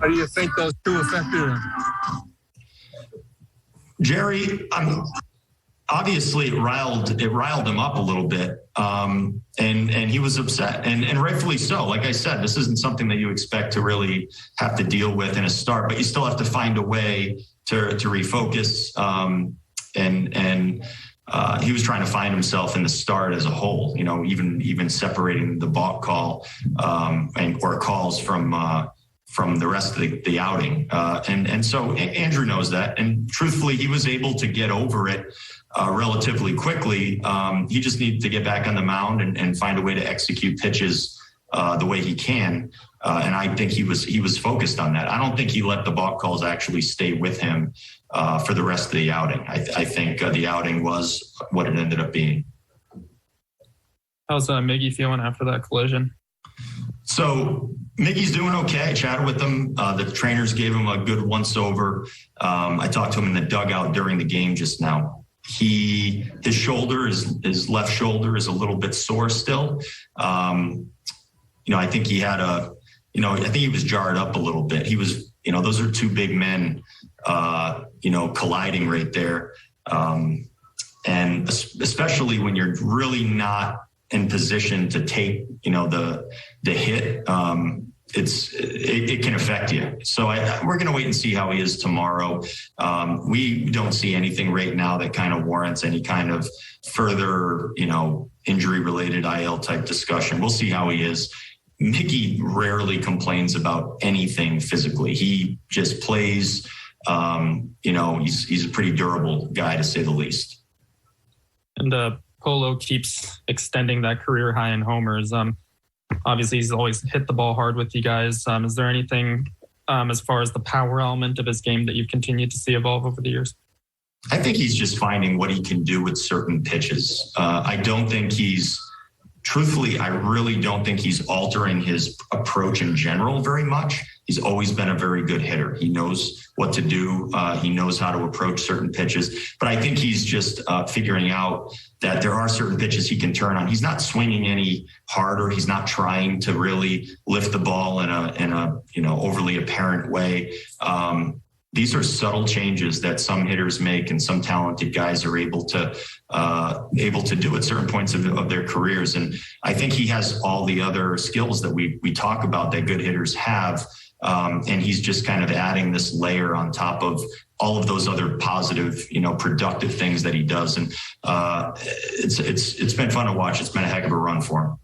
How do you think those two affect you? Jerry, obviously it riled him up a little bit, and he was upset, and rightfully so. Like I said, this isn't something that you expect to really have to deal with in a start, but you still have to find a way to refocus. He was trying to find himself in the start as a whole, you know, even separating the balk call or calls from the rest of the outing. And so Andrew knows that. And truthfully, he was able to get over it relatively quickly. He just needed to get back on the mound and find a way to execute pitches the way he can. And I think he was focused on that. I don't think he let the balk calls actually stay with him for the rest of the outing. I think the outing was what it ended up being. How's Miggy feeling after that collision? So Miggy's doing okay. I chatted with him. The trainers gave him a good once over. I talked to him in the dugout during the game just now. His left shoulder is a little bit sore still. I think he was jarred up a little bit. He was, those are two big men, colliding right there. And especially when you're really not in position to take, the hit, it can affect you. So we're going to wait and see how he is tomorrow. We don't see anything right now that kind of warrants any kind of further, injury related IL type discussion. We'll see how he is. Mickey rarely complains about anything physically. He just plays, he's a pretty durable guy to say the least. And Polo keeps extending that career high in homers. Obviously, he's always hit the ball hard with you guys. Is there anything as far as the power element of his game that you've continued to see evolve over the years? I think he's just finding what he can do with certain pitches. I really don't think he's altering his approach in general very much. He's always been a very good hitter. He knows what to do. He knows how to approach certain pitches. But I think he's just figuring out that there are certain pitches he can turn on. He's not swinging any harder. He's not trying to really lift the ball in a overly apparent way. These are subtle changes that some hitters make and some talented guys are able to do at certain points of their careers. And I think he has all the other skills that we talk about that good hitters have. And he's just kind of adding this layer on top of all of those other positive, productive things that he does. And it's been fun to watch. It's been a heck of a run for him.